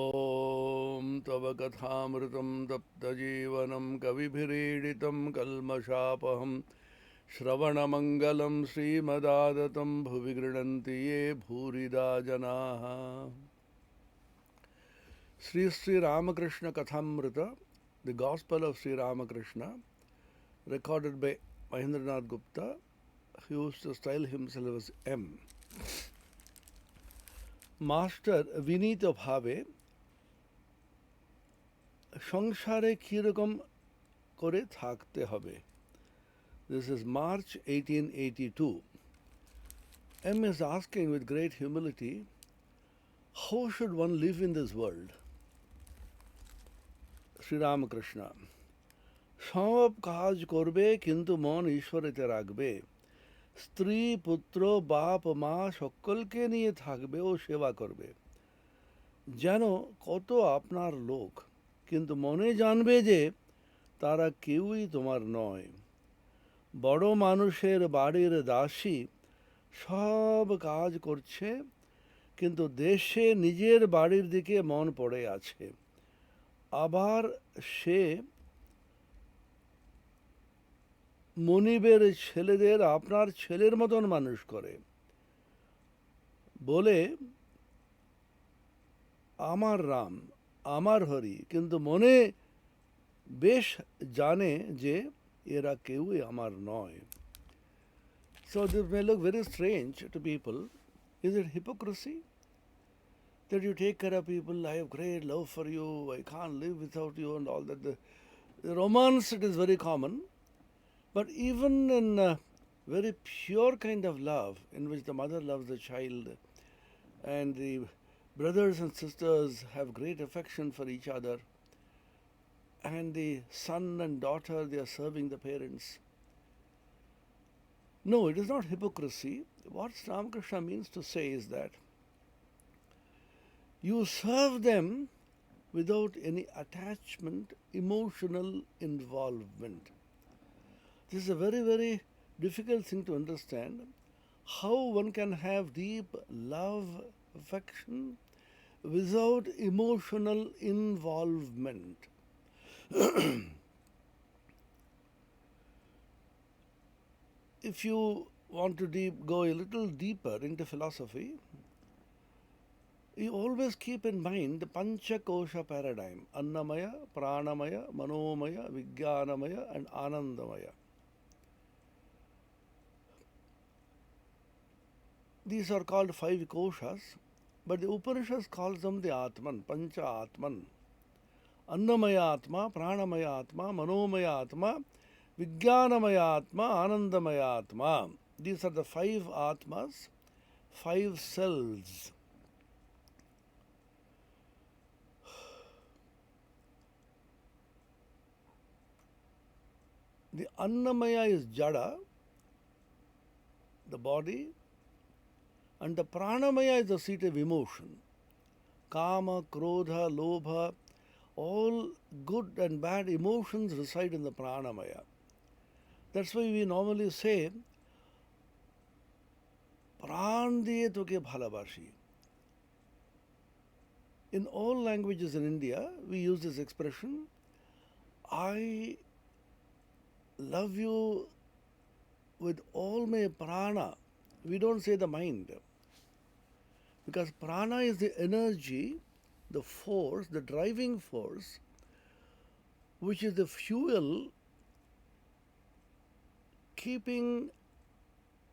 ॐ तव कथामृतं तप्तजीवनं कविभिरीडितं कल्मषापहं श्रवणमङ्गलं श्रीमदादतं भुवि गृह्णन्ति ये भूरिदा जनाः। Sri Ramakrishna Kathamrita, the Gospel of Sri Ramakrishna, recorded by Mahendranath Gupta, who used to style himself as M. Master Vinita Bhave সংসারে কিরকম করে থাকতে হবে. This is March 1882. M is asking with great humility, how should one live in this world? Sri Ramakrishna, সব কাজ করবে কিন্তু মন ঈশ্বরেতে রাখবে, স্ত্রী পুত্র বাপ মা সকলকে নিয়ে থাকবে ও সেবা করবে, যেন কত আপনার লোক, কিন্তু মনে জানবে যে তারা কেউই তোমার নয়। বড় মানুষের বাড়ির দাসী সব কাজ করছে, কিন্তু দেশে নিজের বাড়ির দিকে মন পড়ে আছে। আবার সে মনিবের ছেলেদের আপনার ছেলের মতন মানুষ করে, বলে আমার রাম আমার হরি, কিন্তু মনে বেশ জানে যে এরা কেউই আমার নয়। So this may look very strange to people. Is it hypocrisy that you take care of people? I have great love for you, I can't live without you, and all that. The romance, it is very common, but even in a very pure kind of love, in which the mother loves the child and the brothers and sisters have great affection for each other, and the son and daughter, they are serving the parents. No, it is not hypocrisy. What Ramakrishna means to say is that you serve them without any attachment, emotional involvement. This is a very, very difficult thing to understand. How one can have deep love, affection, without emotional involvement. If you want to go a little deeper into philosophy, you always keep in mind the Panchakosha paradigm: Annamaya, Pranamaya, Manomaya, Vijnanamaya and Anandamaya. These are called five koshas, but the Upanishads calls them the Atman, Pancha Atman. Annamaya Atma, Pranamaya Atma, Manomaya Atma, Vijnanamaya Atma, Anandamaya Atma. These are the five Atmas, five selves. The Annamaya is Jada, the body, and the Pranamaya is the seat of emotion. Kama, Krodha, Lobha, all good and bad emotions reside in the Pranamaya. That's why we normally say, Pran diye toke bhalabashi. In all languages in India, we use this expression, I love you with all my prana. We don't say the mind, because prana is the energy, the force, the driving force, which is the fuel keeping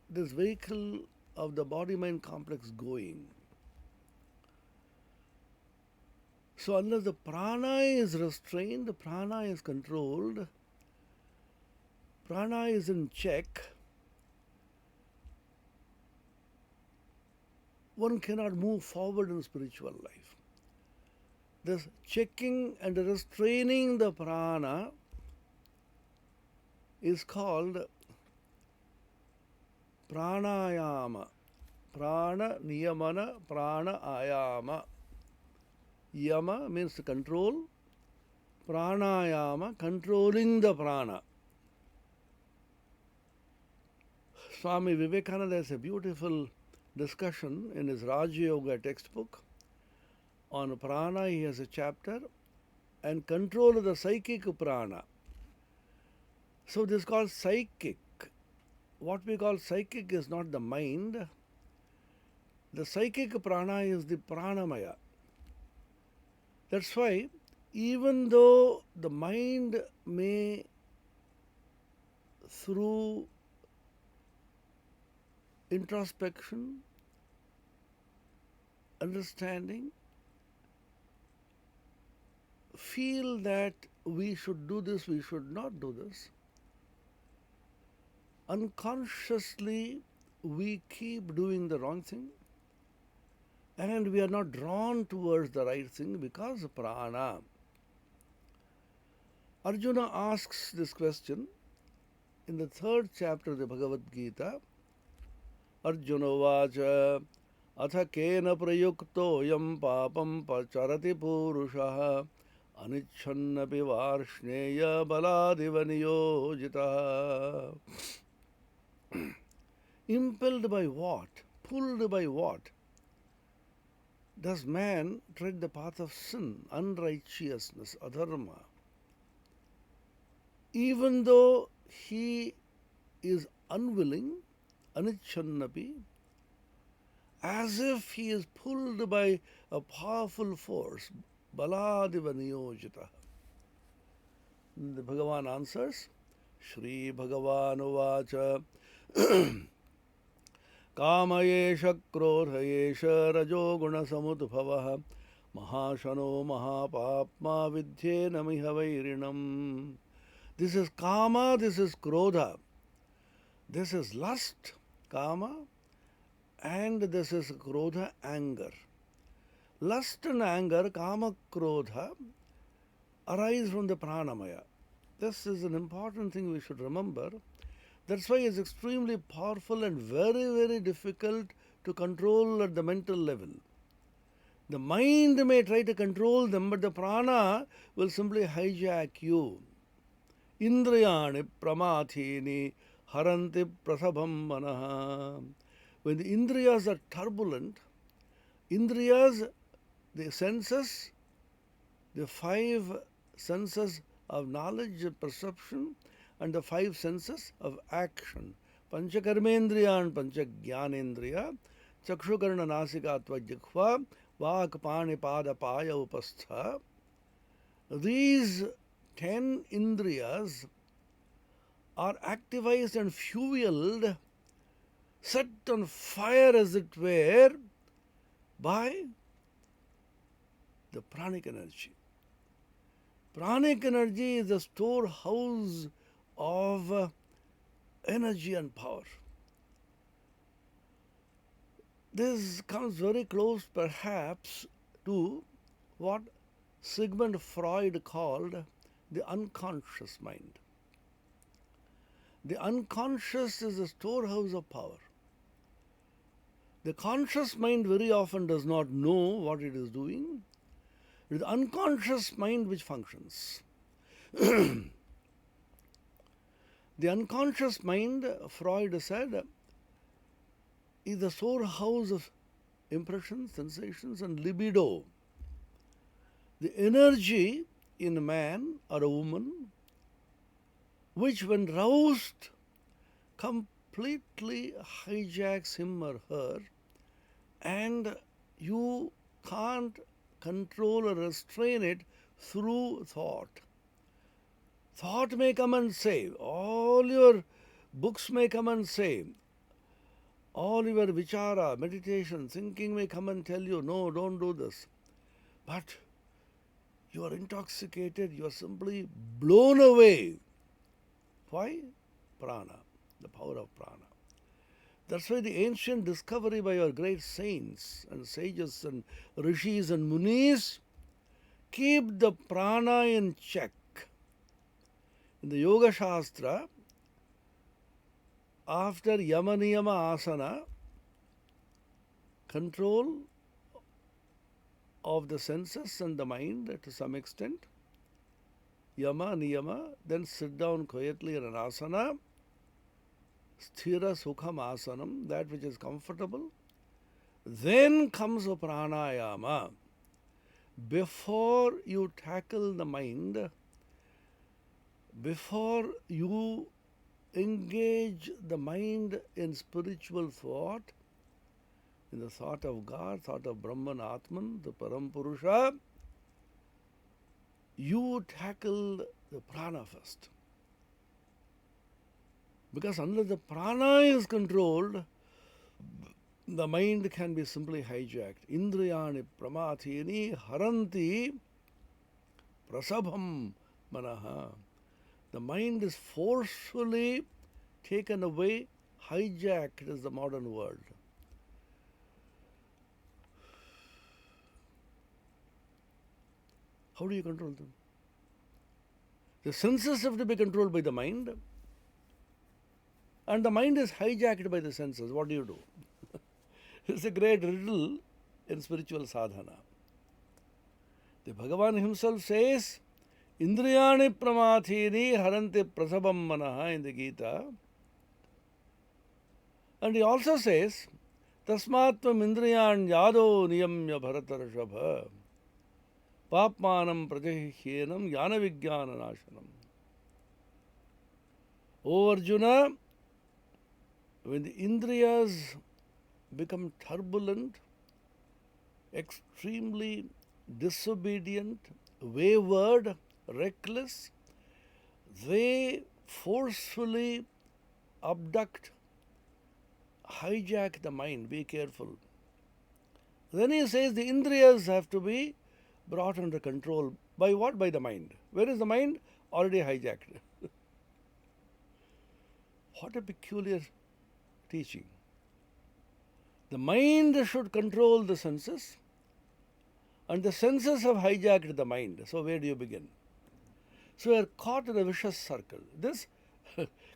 this vehicle of the body-mind complex going. So unless the prana is restrained, the prana is controlled, prana is in check, one cannot move forward in spiritual life. This checking and restraining the prana is called pranayama. Prana niyamana, prana ayama. Yama means to control, pranayama, controlling the prana. Swami Vivekananda has a beautiful discussion in his Raja Yoga textbook On prana, he has a chapter, and control of the psychic prana. So this is called psychic. What we call psychic is not the mind. The psychic prana is the pranamaya. That's why, even though the mind may, through introspection, understanding, feel that we should do this, we should not do this, unconsciously we keep doing the wrong thing, and we are not drawn towards the right thing because of prana. Arjuna asks this question in the 3rd chapter of the Bhagavad Gita. Arjuna vacha atha kena prayukto yam papam pacharati purushaha anichannapi varshneya baladiva niyojitaha. Impelled by what? Pulled by what? Does man tread the path of sin, unrighteousness, adharma? Even though he is unwilling, anichannapi, as if he is pulled by a powerful force, baladiva niyojita. The Bhagavan answers, Shri Bhagavan uvacha कामयेष क्रोधयेष रजोगुणसमुद्भवः महाशनो महापाप्मा विद्येन मिह वैरिणम्. This is kama, this is krodha. This is lust, kama, and this is krodha, anger. Lust and anger, kama, krodha, arise from the pranamaya. This is an important thing we should remember. That's why it's extremely powerful and very, very difficult to control at the mental level. The mind may try to control them, but the prana will simply hijack you. Indriyani pramathini haranti prasabham manaha. When the indriyas are turbulent, indriyas, the senses, the 5 senses of knowledge, perception, and the 5 senses of action. Panchakarmendriya and Panchagyanendriya, Chakshukarna Nasika Tvajjikhva, Vak Pani Pada Paya Upastha. These 10 indriyas are activized and fueled, set on fire as it were, by the pranic energy. Pranic energy is the storehouse of energy and power. This comes very close perhaps to what Sigmund Freud called the unconscious mind. The unconscious is the storehouse of power. The conscious mind very often does not know what it is doing. It is the unconscious mind which functions. The unconscious mind, Freud said, is the storehouse of impressions, sensations, and libido. The energy in a man or a woman, which when roused, completely hijacks him or her, and you can't control or restrain it through thought. Thought may come and say, all your books may come and say, all your vichara, meditation, thinking may come and tell you, no, don't do this. But you are intoxicated, you are simply blown away. Why? Prana, the power of prana. That's why the ancient discovery by our great saints and sages and rishis and munis, keep the prana in check. In the Yoga Shastra, after Yama Niyama Asana, control of the senses and the mind to some extent, Yama Niyama, then sit down quietly in an asana, Sthira Sukham Asanam, that which is comfortable. Then comes a pranayama. before you tackle the mind, before you engage the mind in spiritual thought, in the thought of God, thought of Brahman, Atman, the Param Purusha, you tackle the prana first. Because unless the prana is controlled, the mind can be simply hijacked. Indriyani pramathini haranti prasabham manaha. The mind is forcefully taken away, hijacked is the modern word. How do you control them? The senses have to be controlled by the mind, and the mind is hijacked by the senses. What do? It's a great riddle in spiritual sadhana. The Bhagavan himself says, Indriyani pramathini haranti prasabam manaha in the Gita. And he also says, Tasmatvam indriyan yado niyamya bharatarashabha papmanam prajahihyenam jnana vijnana nashanam. O Arjuna, when the indriyas become turbulent, extremely disobedient, wayward, reckless, they forcefully abduct, hijack the mind. Be careful. Then he says the indriyas have to be brought under control. By what? By the mind. Where is the mind? Already hijacked. What a peculiar teaching. The mind should control the senses, and the senses have hijacked the mind. So where do you begin? So we are caught in a vicious circle. This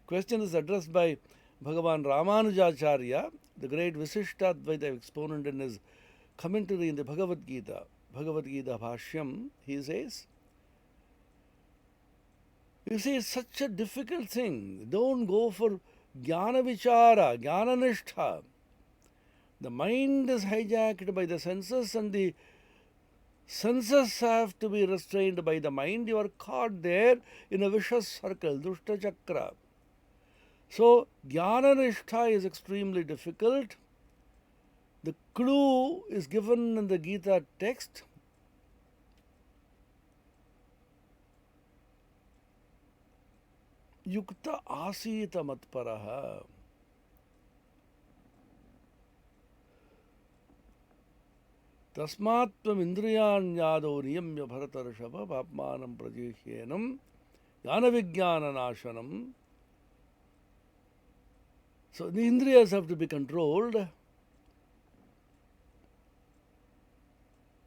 question is addressed by Bhagavan Ramanujacharya, the great Visishtadvaita exponent, in his commentary in the Bhagavad Gita Bhashyam. He says, you see, it's such a difficult thing. Don't go for jnana vichara, jnana nishtha. The mind is hijacked by the senses, and the senses have to be restrained by the mind. You are caught there in a vicious circle, dushta chakra. So, jnana nishtha is extremely difficult. The clue is given in the Gita text. Yukta asita matparaha. Tasmatvam indriyan yado niyamya bharatarashava papmanam prajihyenam jnana vijnana nashanam. So the indriyas have to be controlled.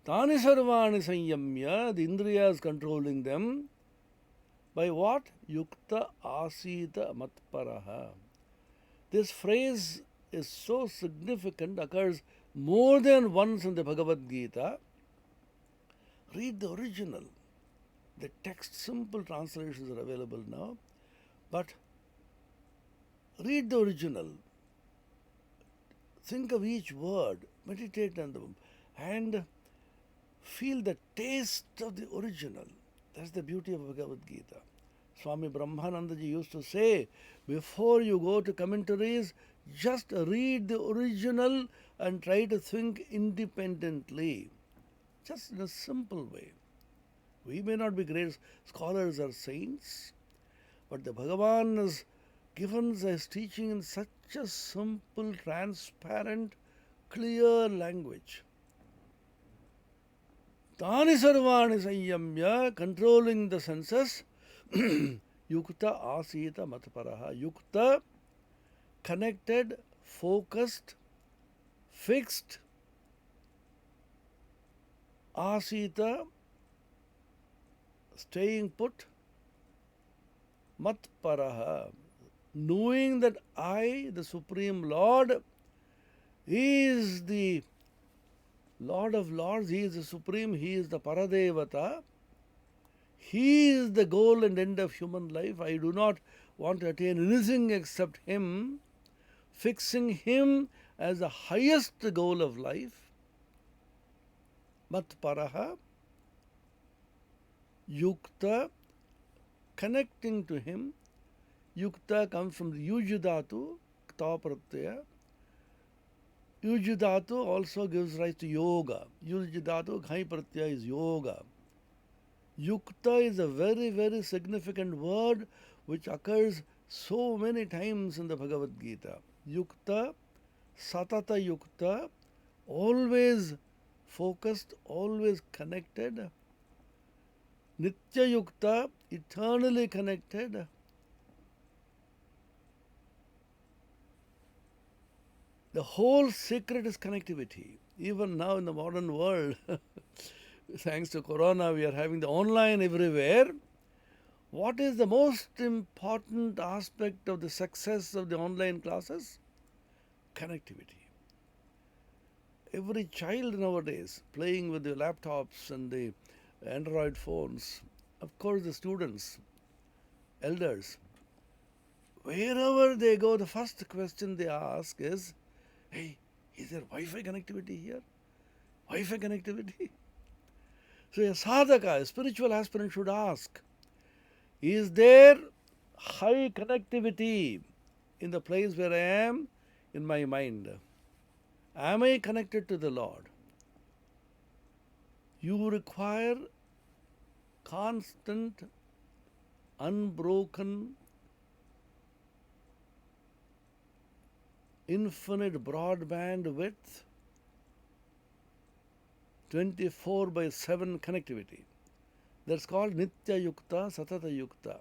Tani sarvani sanyamya, the indriyas controlling them. By what? Yukta asita matparaha. This phrase is so significant, occurs more than once in the Bhagavad Gita. Read the original. The text, simple translations are available now. But read the original. Think of each word. Meditate on them. And feel the taste of the original. That's the beauty of Bhagavad Gita. Swami Brahmananda ji used to say, before you go to commentaries, just read the original and try to think independently. Just in a simple way. We may not be great scholars or saints, but the Bhagavan has given his teaching in such a simple, transparent, clear language. Tani sarvani sanyamya, controlling the senses, yukta asita matparaha. Yukta, connected, focused, fixed. Asita, staying put. Matparaha, knowing that I, the Supreme Lord, He is the Lord of Lords, He is the Supreme, He is the Paradevata. He is the goal and end of human life. I do not want to attain anything except Him, fixing Him as the highest goal of life. Matparaha, Yukta, connecting to him. Yukta comes from the Yujudhatu, Kta Pratyaya. Yujudhatu also gives rise to yoga. Yujudhatu, Ghai Pratyaya is yoga. Yukta is a very, very significant word which occurs so many times in the Bhagavad Gita. Yukta, Satata Yukta, always focused, always connected. Nitya Yukta, eternally connected. The whole secret is connectivity. Even now in the modern world, thanks to Corona, we are having the online everywhere. What is the most important aspect of the success of the online classes? Connectivity. Every child nowadays playing with the laptops and the Android phones, of course the students, elders, wherever they go, the first question they ask is, hey, is there Wi-Fi connectivity here? Wi-Fi connectivity? So a sadhaka, a spiritual aspirant should ask, is there high connectivity in the place where I am in my mind? Am I connected to the Lord? You require constant, unbroken, infinite broadband width, 24/7 connectivity. That's called Nitya Yukta, Satata Yukta.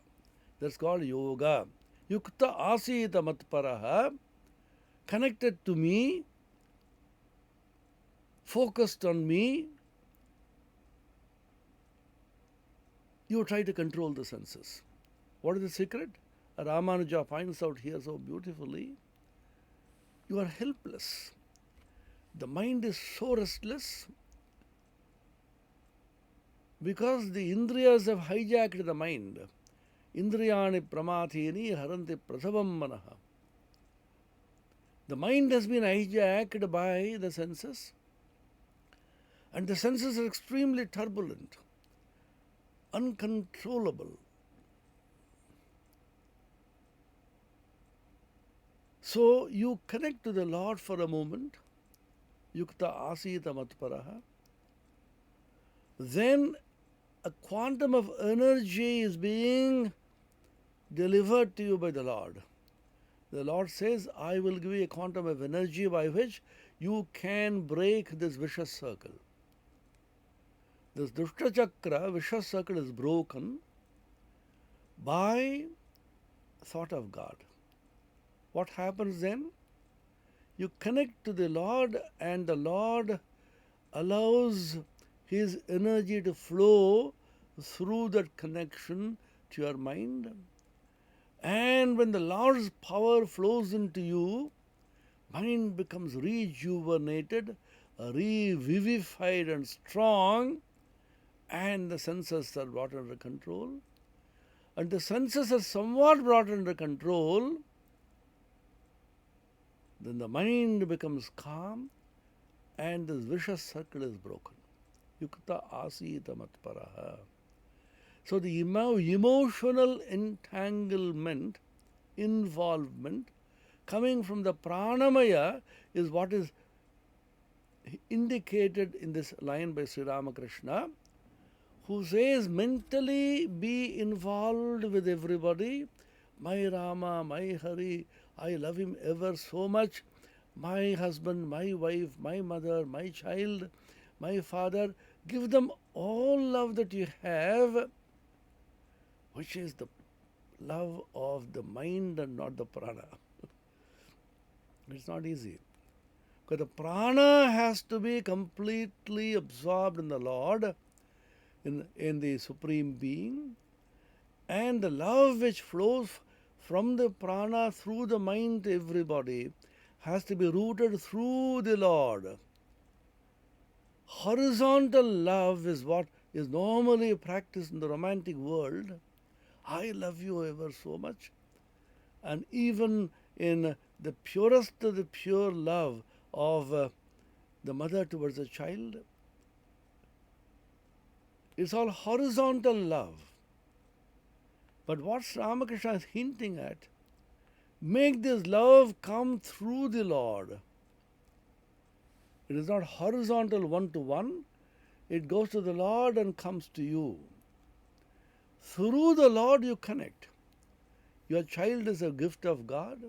That's called yoga. Yukta Asita Matparaha, connected to me, focused on me. You try to control the senses. What is the secret? Ramanuja finds out here so beautifully. You are helpless. The mind is so restless because the Indriyas have hijacked the mind. Indriyani pramathini haranti prasavam manaha. The mind has been hijacked by the senses, and the senses are extremely turbulent, uncontrollable. So you connect to the Lord for a moment, Yukta Asita Matparaha. Then a quantum of energy is being delivered to you by the Lord. The Lord says, I will give you a quantum of energy by which you can break this vicious circle. This Dushta Chakra, vicious circle, is broken by thought of God. What happens then? You connect to the Lord, and the Lord allows His energy to flow through that connection to your mind. And when the Lord's power flows into you, mind becomes rejuvenated, revivified and strong, and the senses are brought under control. And the senses are somewhat brought under control, then the mind becomes calm and this vicious circle is broken. Yukta Asita Matparaha. So the emotional entanglement, involvement coming from the pranamaya is what is indicated in this line by Sri Ramakrishna, who says, mentally be involved with everybody. My Rama, my Hari, I love him ever so much. My husband, my wife, my mother, my child, my father. Give them all love that you have, which is the love of the mind and not the prana. It's not easy. Because the prana has to be completely absorbed in the Lord, in the Supreme Being, and the love which flows from the prana through the mind to everybody has to be rooted through the Lord. Horizontal love is what is normally practiced in the romantic world. I love you ever so much. And even in the purest of the pure love of the mother towards the child, It's all horizontal love. But what Ramakrishna is hinting at, make this love come through the Lord. It is not horizontal one-to-one. It goes to the Lord and comes to you. Through the Lord you connect. Your child is a gift of God.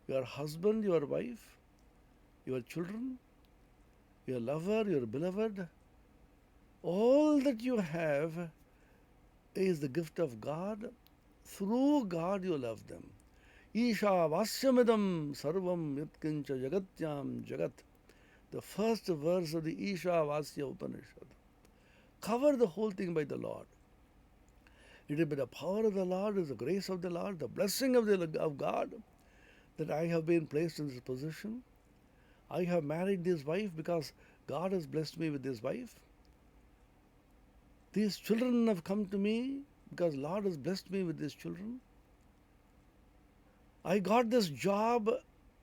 Your husband, your wife, your children, your lover, your beloved, all that you have is the gift of God. Through God you love them. Isha vasyamidam sarvam yatkincha jagatyam jagat. The first verse of the Isha Vasya Upanishad. Cover the whole thing by the Lord. It is by the power of the Lord, it is the grace of the Lord, the blessing of God that I have been placed in this position. I have married this wife because God has blessed me with this wife. These children have come to me because Lord has blessed me with these children. I got this job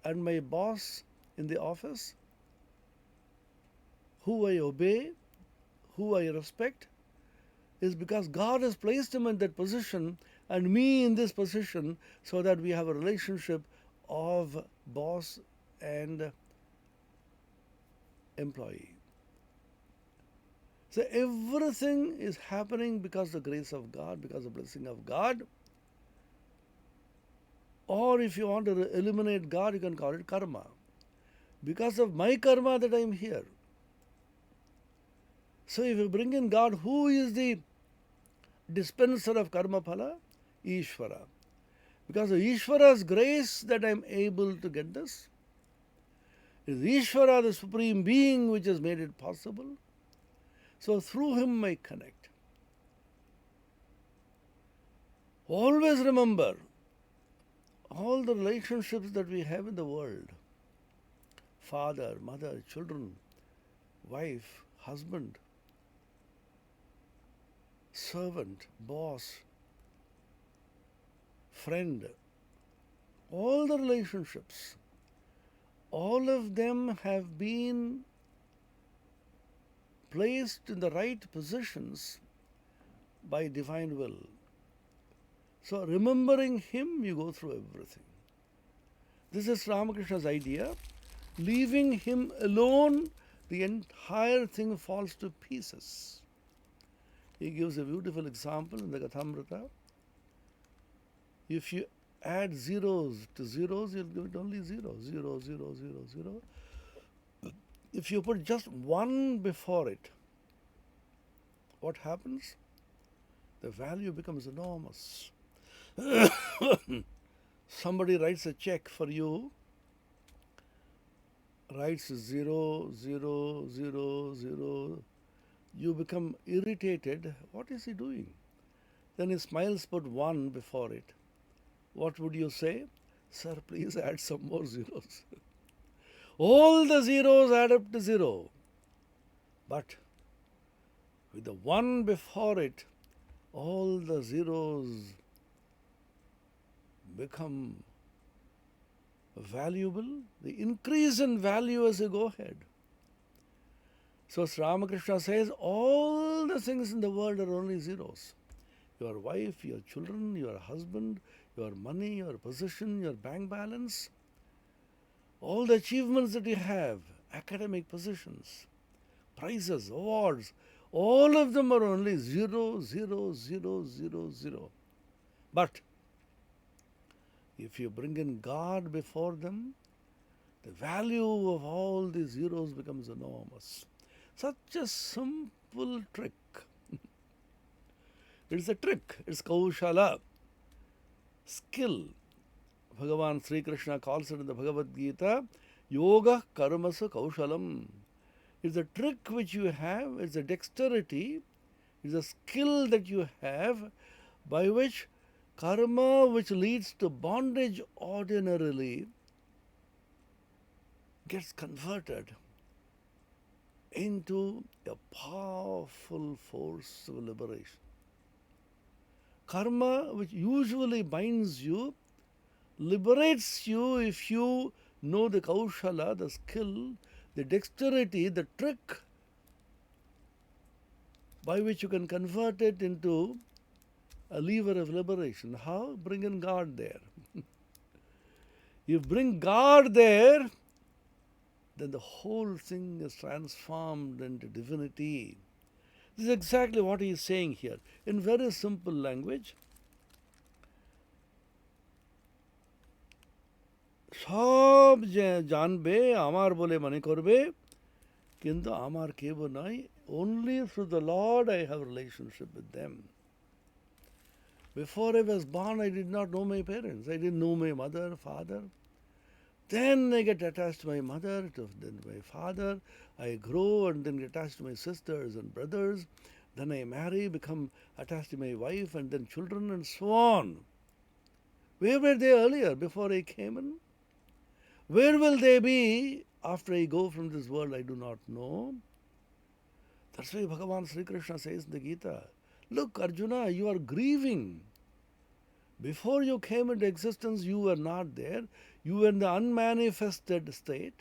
and my boss in the office, who I obey, who I respect, is because God has placed him in that position and me in this position so that we have a relationship of boss and employee. So everything is happening because of the grace of God, because of the blessing of God. Or if you want to eliminate God, you can call it karma. Because of my karma that I am here. So if you bring in God, who is the dispenser of karma phala? Ishvara. Because of Ishvara's grace that I am able to get this. It is Ishvara, the Supreme Being, which has made it possible. So through him I connect. Always remember all the relationships that we have in the world. Father, mother, children, wife, husband, servant, boss, friend, all the relationships, all of them have been placed in the right positions by divine will. So remembering him, you go through everything. This is Ramakrishna's idea. Leaving him alone, the entire thing falls to pieces. He gives a beautiful example in the Kathamrita. If you add zeros to zeros, you'll give it only zero. Zero, zero, zero, zero. If you put just one before it, what happens? The value becomes enormous. Somebody writes a check for you, writes 0, 0, 0, 0. You become irritated. What is he doing? Then he smiles, put 1 before it. What would you say? Sir, please add some more zeros. All the zeros add up to 0. But with the 1 before it, all the zeros become valuable. They increase in value as you go ahead. So Ramakrishna says all the things in the world are only zeros. Your wife, your children, your husband, your money, your position, your bank balance, all the achievements that you have, academic positions, prizes, awards, all of them are only 0, 0, 0, 0, 0. But if you bring in God before them, the value of all these zeros becomes enormous. Such a simple trick. It's a trick. It's kaushala, skill. Bhagavan Sri Krishna calls it in the Bhagavad Gita, yoga karmasa kaushalam. It's a trick which you have, it's a dexterity, it's a skill that you have by which karma, which leads to bondage ordinarily, gets converted into a powerful force of liberation. Karma, which usually binds you, liberates you if you know the kaushala, the skill, the dexterity, the trick by which you can convert it into a lever of liberation. How? Bring in God there. You bring God there, then the whole thing is transformed into divinity. This is exactly what he is saying here. In very simple language, সব জানবে আমার বলে মনে করবে কিন্তু আমার কেউ নয় only through the Lord I have a relationship with them. Before I was born, I did not know my parents. I didn't know my mother, father. Then I get attached to my mother, then my father. I grow and then get attached to my sisters and brothers. Then I marry, become attached to my wife and then children and so on. Where were they earlier before I came in? Where will they be after I go from this world? I do not know. That's why Bhagavan Sri Krishna says in the Gita, look, Arjuna, you are grieving. Before you came into existence, you were not there. You were in the unmanifested state.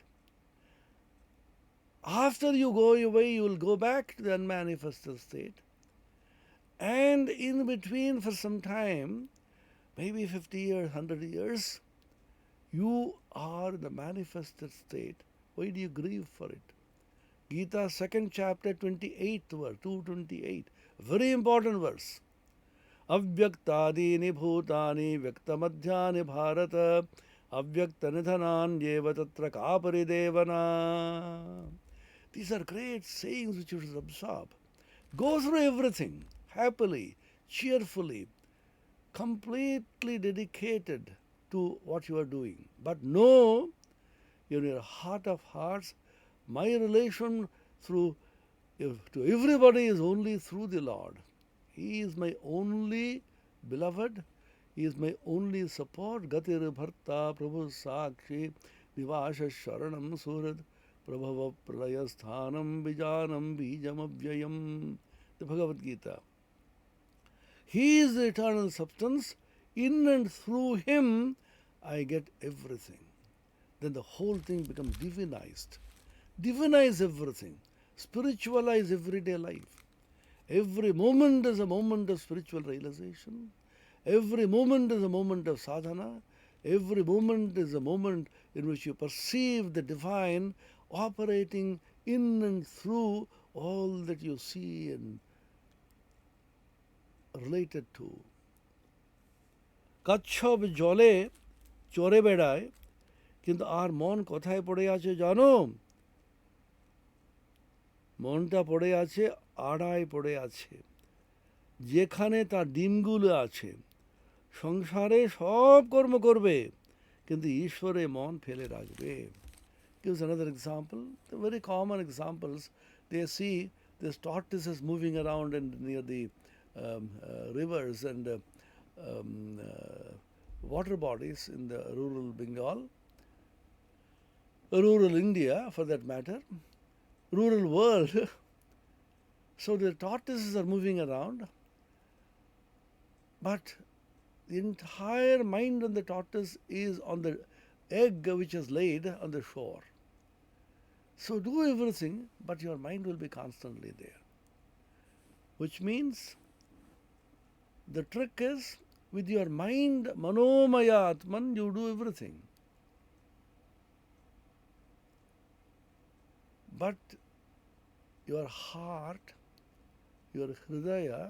After you go away, you will go back to the unmanifested state. And in between, for some time, maybe 50 years, 100 years, you are in the manifested state. Why do you grieve for it? Gita, 2nd chapter, 28th verse, 228. Very important verse. Avyaktadini bhutani vyaktamadhyani bharata avyaktanidhananyeva tatra kaparidevana. These are great sayings which you should absorb. Go through everything happily, cheerfully, completely dedicated to what you are doing. But know in your heart of hearts, my relation to everybody is only through the Lord. He is my only beloved. He is my only support. Gatir bharta prabhu sakshi vivasha sharanam surad prabhava pralayasthanam bijanam bijam avyayam. The Bhagavad Gita. He is the eternal substance. In and through him, I get everything. Then the whole thing becomes divinized. Divinize everything. Spiritualize everyday life. Every moment is a moment of spiritual realization. Every moment is a moment of sadhana. Every moment is a moment in which you perceive the divine operating in and through all that you see and related to. কচ্ছপ জলে চড়ে বেড়ায় কিন্তু আর মন কোথায় পড়ে আছে জানো? মনটা পড়ে আছে আড়ায় পড়ে আছে যেখানে তার ডিমগুলো আছে। সংসারে সব কর্ম করবে কিন্তু ঈশ্বরে মন ফেলে রাখবে। Gives another example, the very common examples. They see this tortoises moving around and near the rivers and water bodies in the rural Bengal, rural India for that matter, rural world. So the tortoises are moving around, but the entire mind of the tortoise is on the egg which is laid on the shore. So do everything, but your mind will be constantly there. Which means the trick is with your mind, manomaya atman, you do everything. But your heart, your hridaya,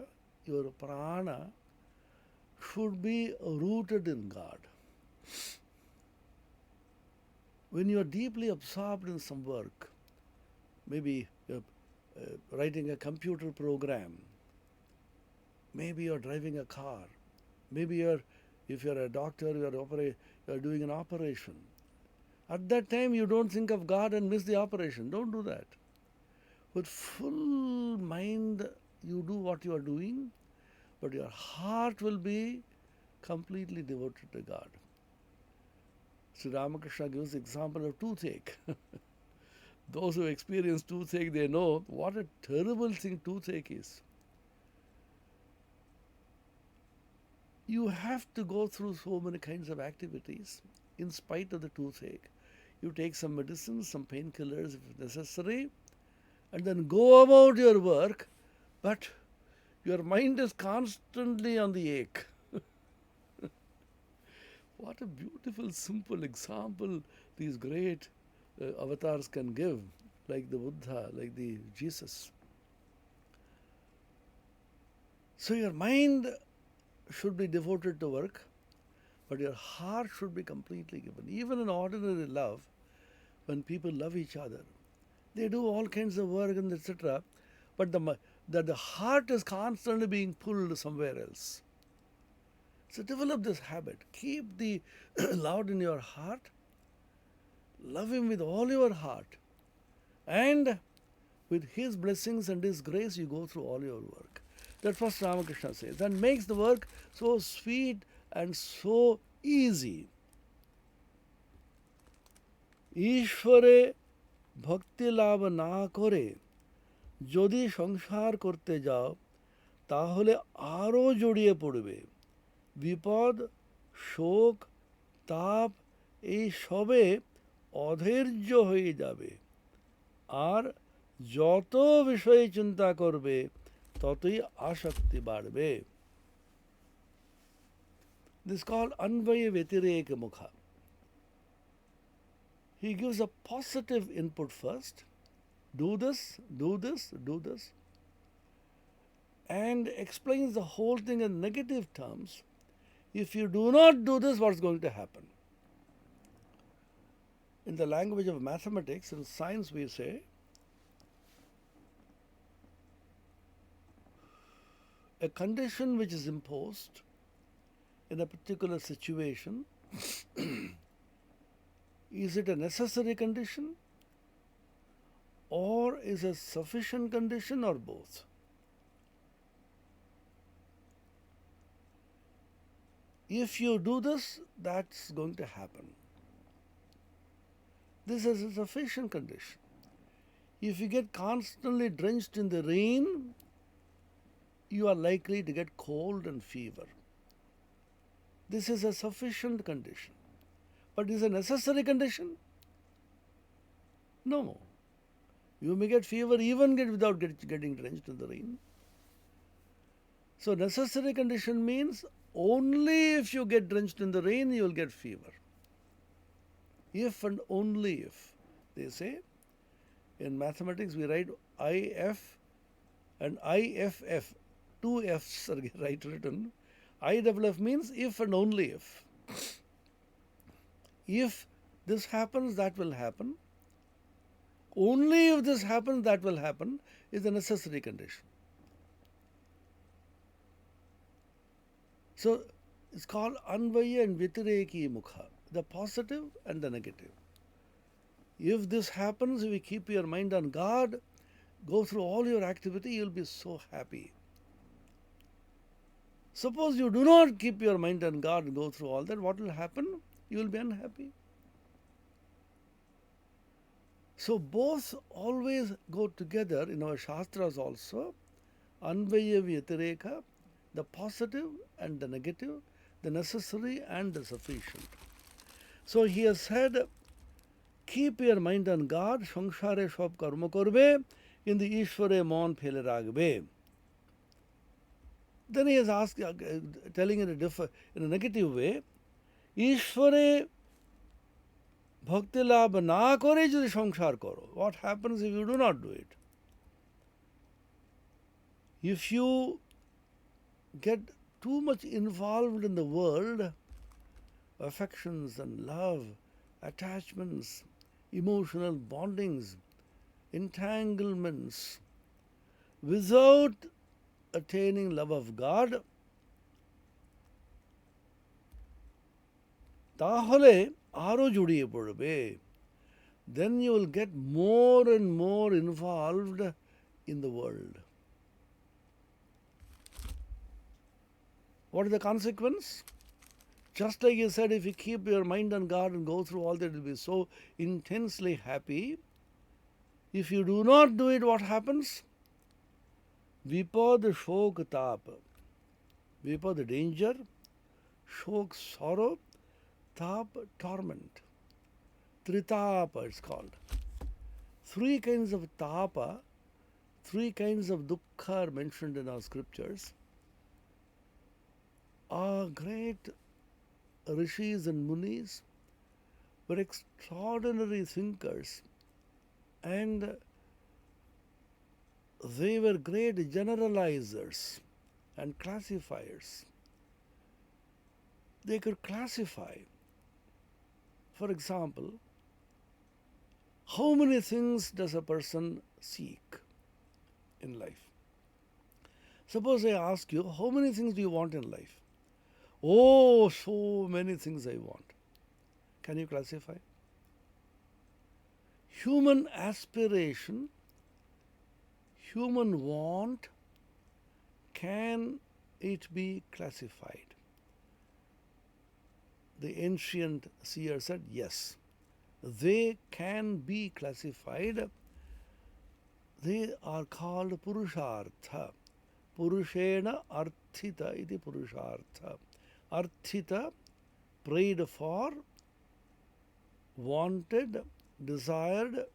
your prana should be rooted in God. When you are deeply absorbed in some work, maybe you're writing a computer program, maybe you're driving a car, maybe if you're a doctor, you're doing an operation. At that time, you don't think of God and miss the operation. Don't do that. With full mind, you do what you are doing, but your heart will be completely devoted to God. Sri Ramakrishna gives the example of toothache. Those who experience toothache, they know what a terrible thing toothache is. You have to go through so many kinds of activities in spite of the toothache. You take some medicines, some painkillers if necessary, and then go about your work, but your mind is constantly on the ache. What a beautiful, simple example these great avatars can give, like the Buddha, like the Jesus. So your mind should be devoted to work, but your heart should be completely given. Even in ordinary love, when people love each other, they do all kinds of work and etc. But the heart is constantly being pulled somewhere else. So develop this habit. Keep the Lord in your heart. Love Him with all your heart. And with His blessings and His grace, you go through all your work. That's what Ramakrishna says. And makes the work so sweet and so easy. ঈশ্বরে ভক্তি লাভ না করে যদি সংসার করতে যাও তাহলে আরও জড়িয়ে পড়বে বিপদ শোক তাপ এই সবে অধৈর্য হয়ে যাবে আর যত বিষয়ে চিন্তা করবে ততই আসক্তি বাড়বে. This is called Anvaya Vyatireka Mukha. He gives a positive input first. Do this, do this, do this. And explains the whole thing in negative terms. If you do not do this, what's going to happen? In the language of mathematics and science, we say, a condition which is imposed in a particular situation, is it a necessary condition or is it a sufficient condition or both? If you do this, that's going to happen. This is a sufficient condition. If you get constantly drenched in the rain, you are likely to get cold and fever. This is a sufficient condition. But is it a necessary condition? No. You may get fever even without getting drenched in the rain. So necessary condition means only if you get drenched in the rain, you will get fever. If and only if. They say, in mathematics we write IF and IFF. Two F's are written. IFF means if and only if. If this happens, that will happen. Only if this happens, that will happen is a necessary condition. So it's called Anvaya and Vyatireki Mukha, the positive and the negative. If this happens, if you keep your mind on God, go through all your activity, you'll be so happy. Suppose you do not keep your mind on God and go through all that, what will happen? You will be unhappy. So both always go together in our Shastras also. Anvaya Vyatireka, the positive and the negative, the necessary and the sufficient. So he has said, keep your mind on God, সংসারে সব কর্ম করবে, কিন্তু ঈশ্বরে মন ফেলে রাখবে. Then he is telling in a negative way, ঈশ্বরে ভক্তি লাভ না করে যদি সংসার করো, what happens if you do not do it? If you get too much involved in the world, affections and love, attachments, emotional bondings, entanglements, without attaining love of God, তাহলে আরো জড়িয়ে পড়বে. Then you will get more and more involved in the world. What is the consequence? Just like you said, if you keep your mind on God and go through all that, you will be so intensely happy. If you do not do it, what happens? Vipad, shok, tap. Vipad, danger. Shok, sorrow. Tap, torment. Tritapa, it's called. Three kinds of tapa Three kinds of dukkha are mentioned in our scriptures. Our great rishis and munis were extraordinary thinkers, and they were great generalizers and classifiers. They could classify, for example, how many things does a person seek in life? Suppose I ask you, how many things do you want in life? Oh, so many things I want. Can you classify? Human aspiration, human want, can it be classified? The ancient seer said, yes, they can be classified. They are called purushartha. Purushena arthita iti purushartha. Arthita, prayed for, wanted, desired,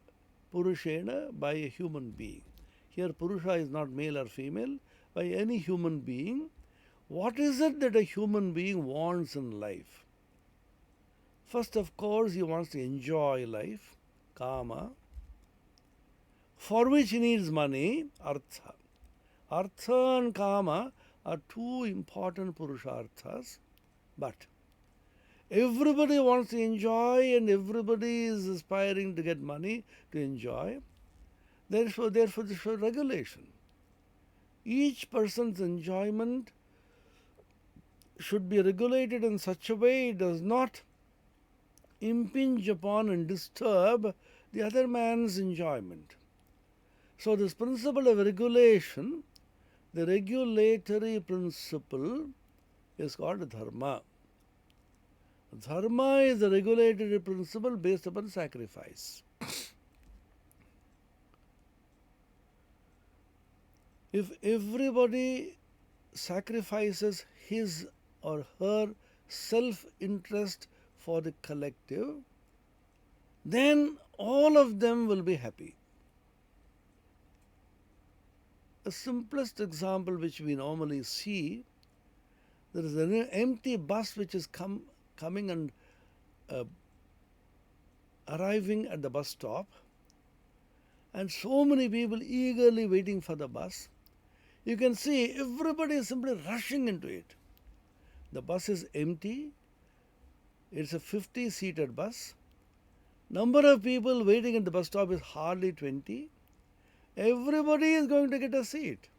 purushena, by a human being. Here purusha is not male or female, by any human being. What is it that a human being wants in life? First, of course, he wants to enjoy life, kama, for which he needs money, artha. Artha and kama are two important purusharthas, but everybody wants to enjoy and everybody is aspiring to get money to enjoy. Therefore this is regulation. Each person's enjoyment should be regulated in such a way it does not impinge upon and disturb the other man's enjoyment. So this principle of regulation, the regulatory principle, is called dharma. Dharma is the regulatory principle based upon sacrifice. If everybody sacrifices his or her self-interest for the collective, then all of them will be happy. The simplest example which we normally see, there is an empty bus which is coming and arriving at the bus stop, and so many people eagerly waiting for the bus. You can see everybody is simply rushing into it. The bus is empty. It's a 50-seated bus. Number of people waiting at the bus stop is hardly 20. Everybody is going to get a seat.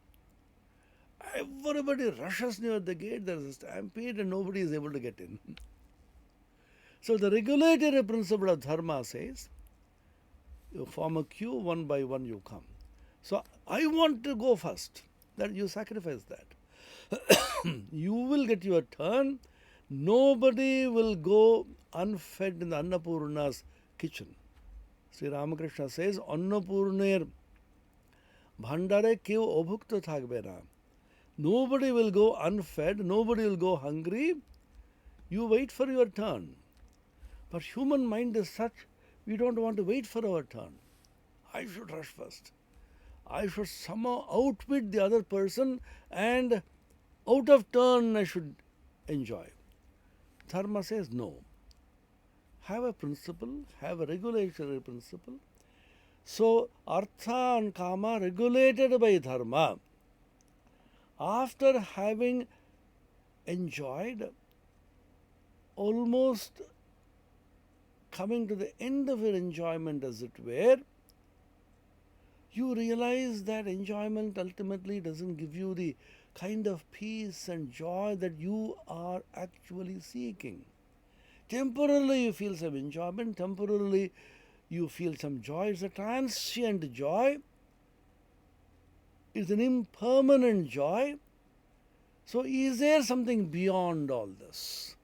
Everybody rushes near the gate. There is a stampede and nobody is able to get in. So the regulatory principle of dharma says, you form a queue, one by one you come. So I want to go first. That you sacrifice that. You will get your turn. Nobody will go unfed in the Annapurna's kitchen. Sri Ramakrishna says, Annapurner bhandare keu obhukta thakbe na. Nobody will go unfed, nobody will go hungry. You wait for your turn. But human mind is such, we don't want to wait for our turn. I should rush first. I should somehow outwit the other person and out of turn I should enjoy. Dharma says no. Have a principle, have a regulatory principle. So artha and kama regulated by dharma. After having enjoyed, almost coming to the end of your enjoyment as it were, you realize that enjoyment ultimately doesn't give you the kind of peace and joy that you are actually seeking. Temporarily you feel some enjoyment, temporarily you feel some joy. It's a transient joy. It's an impermanent joy. So is there something beyond all this?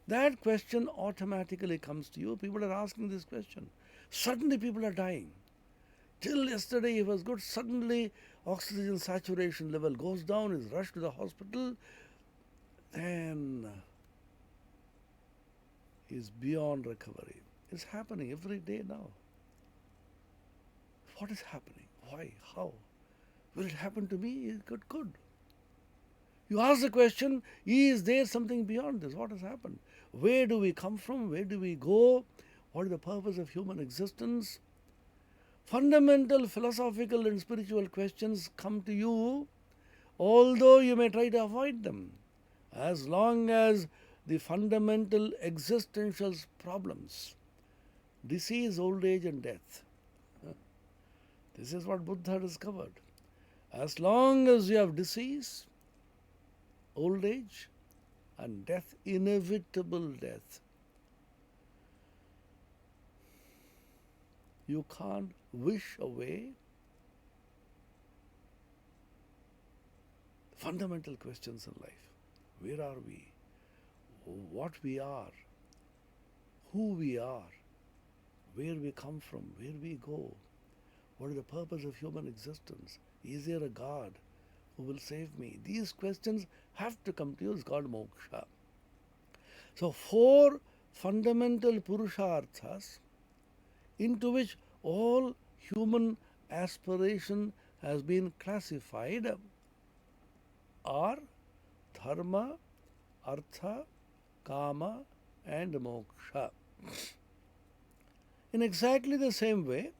That question automatically comes to you. People are asking this question. Suddenly people are dying. Till yesterday he was good, suddenly oxygen saturation level goes down, is rushed to the hospital, then is beyond recovery. It's happening every day now. What is happening? Why? How? Will it happen to me? It could. You ask the question, is there something beyond this? What has happened? Where do we come from? Where do we go? What is the purpose of human existence? Fundamental philosophical and spiritual questions come to you, although you may try to avoid them, as long as the fundamental existential problems, disease, old age, and death. This is what Buddha discovered. As long as you have disease, old age, and death, inevitable death, you can't wish away fundamental questions in life. Where are we? What we are? Who we are? Where we come from? Where we go? What is the purpose of human existence? Is there a God who will save me? These questions have to come to you. It's called moksha. So 4 fundamental purusharthas into which all human aspiration has been classified are dharma, artha, kama, and moksha. In exactly the same way,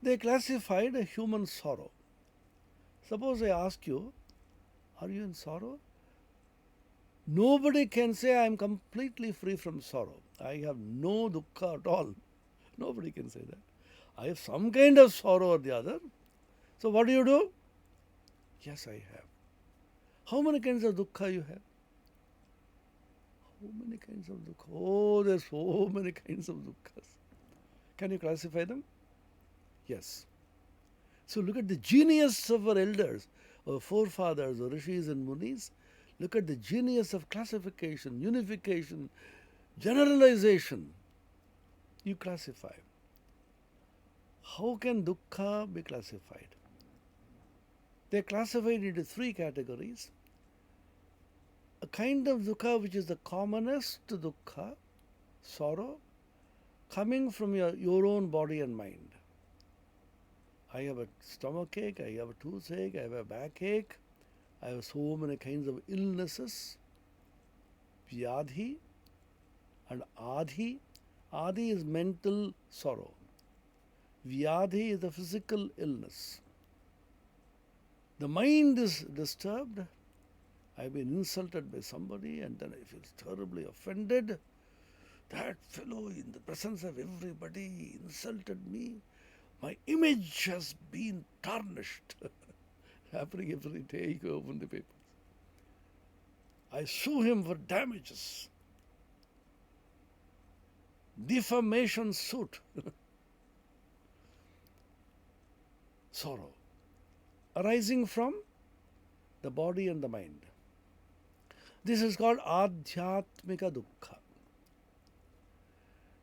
they classified a human sorrow. Suppose I ask you, are you in sorrow? Nobody can say I am completely free from sorrow. I have no dukkha at all. Nobody can say that. I have some kind of sorrow or the other. So what do? Yes, I have. How many kinds of dukkha you have? How many kinds of dukkha? Oh, there's so many kinds of dukkhas. Can you classify them? Yes. So look at the genius of our elders, our forefathers, our rishis and munis. Look at the genius of classification, unification, generalization. You classify. How can dukkha be classified? They are classified into 3 categories. A kind of dukkha which is the commonest dukkha, sorrow, coming from your own body and mind. I have a stomachache, I have a toothache, I have a backache, I have so many kinds of illnesses. Vyadhi and adhi. Adhi is mental sorrow. Vyadhi is the physical illness. The mind is disturbed. I've been insulted by somebody and then I feel terribly offended. That fellow in the presence of everybody insulted me. My image has been tarnished. Happening every day, you open the papers. I sue him for damages. Defamation suit. Sorrow arising from the body and the mind. This is called adhyatmika dukkha.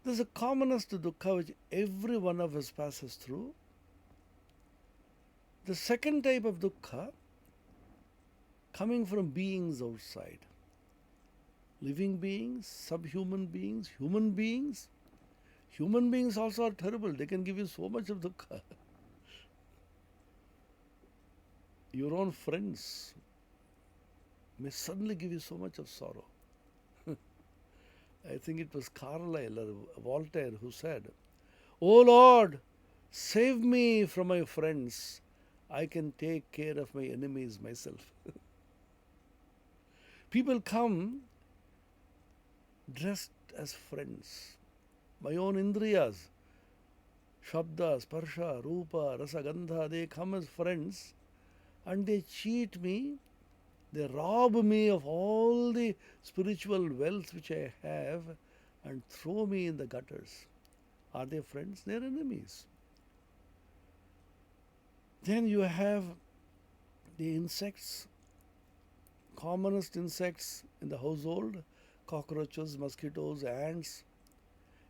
This is the commonest dukkha which every one of us passes through. The second type of dukkha coming from beings outside. Living beings, subhuman beings, human beings. Human beings also are terrible. They can give you so much of dukkha. Your own friends may suddenly give you so much of sorrow. I think it was Carlyle or Voltaire who said, "O Lord, save me from my friends. I can take care of my enemies myself." People come dressed as friends. My own indriyas, shabda, sparsha, rupa, rasa, gandha, they come as friends and they cheat me. They rob me of all the spiritual wealth which I have and throw me in the gutters. Are they friends? They are enemies. Then you have the insects, commonest insects in the household, cockroaches, mosquitoes, ants.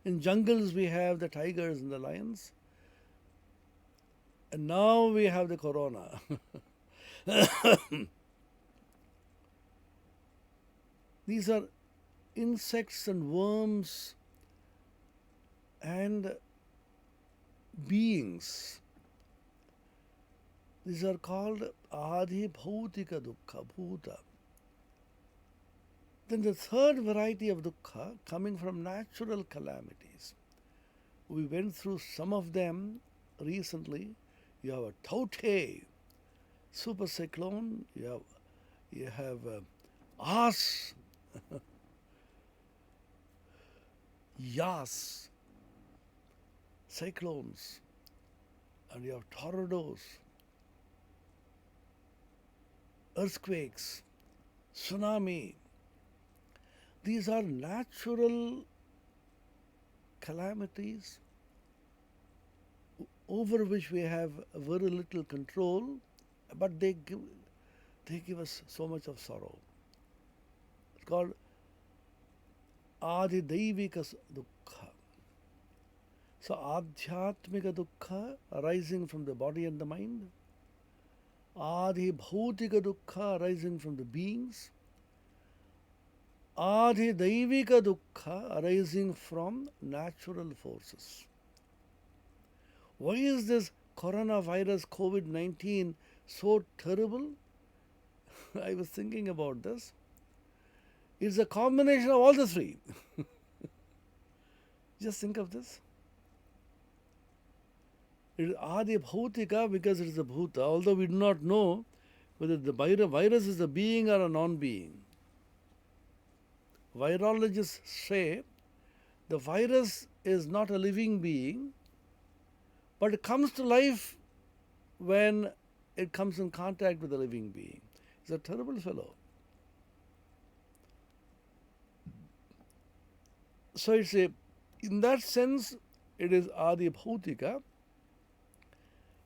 In jungles we have the tigers and the lions. And now we have the corona. These are insects and worms and beings These are called Adi Bhautika Dukkha, Bhuta. Then the third variety of dukkha coming from natural calamities. We went through some of them recently. You have a Taute, super cyclone. You have As, Yas, cyclones, and you have tornadoes, earthquakes, tsunami. These are natural calamities over which we have very little control, but they give us so much of sorrow. It's called Adi Daivika Dukkha. So Adhyatmika Dukkha arising from the body and the mind, Adi Bhautika Dukkha arising from the beings, Adi Daivika Dukkha arising from natural forces. Why is this coronavirus COVID-19 so terrible? I was thinking about this. It's a combination of all the three. Just think of this. It is Adi Bhautika because it is a Bhuta, although we do not know whether the virus is a being or a non-being. Virologists say the virus is not a living being, but it comes to life when it comes in contact with a living being. He's a terrible fellow. So in that sense, it is Adi Bhautika.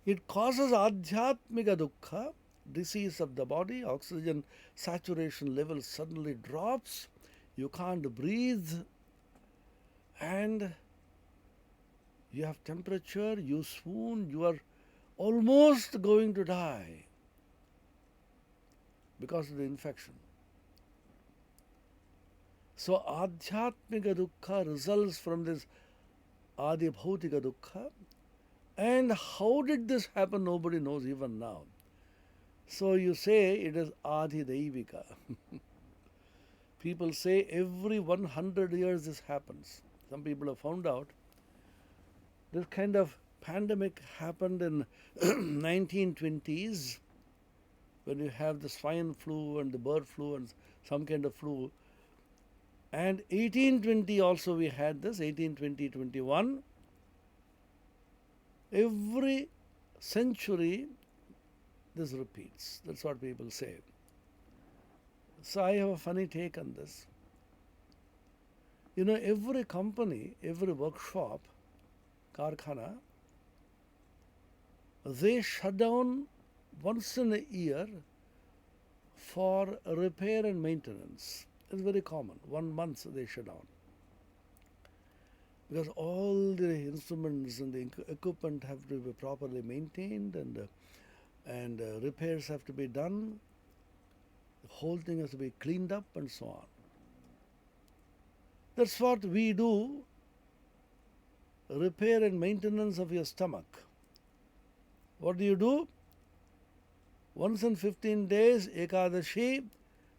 It causes Adhyatmika Dukkha, disease of the body, oxygen saturation level suddenly drops, you can't breathe, and you have temperature, you swoon, you are almost going to die because of the infection. So Adhyatmika Dukkha results from this Adi Bhautika Dukkha. And how did this happen? Nobody knows even now. So you say it is Adi Daivika. People say every 100 years this happens. Some people have found out this kind of pandemic happened in 1920s when you have the swine flu and the bird flu and some kind of flu. And 1820 also we had this, 1820-21. Every century this repeats. That's what people say. So I have a funny take on this. You know, every company, every workshop, karkhana, they shut down once in a year for repair and maintenance. It's very common. 1 month they shut down. Because all the instruments and the equipment have to be properly maintained and repairs have to be done. The whole thing has to be cleaned up and so on. That's what we do, repair and maintenance of your stomach. What do you do? Once in 15 days, Ekadashi,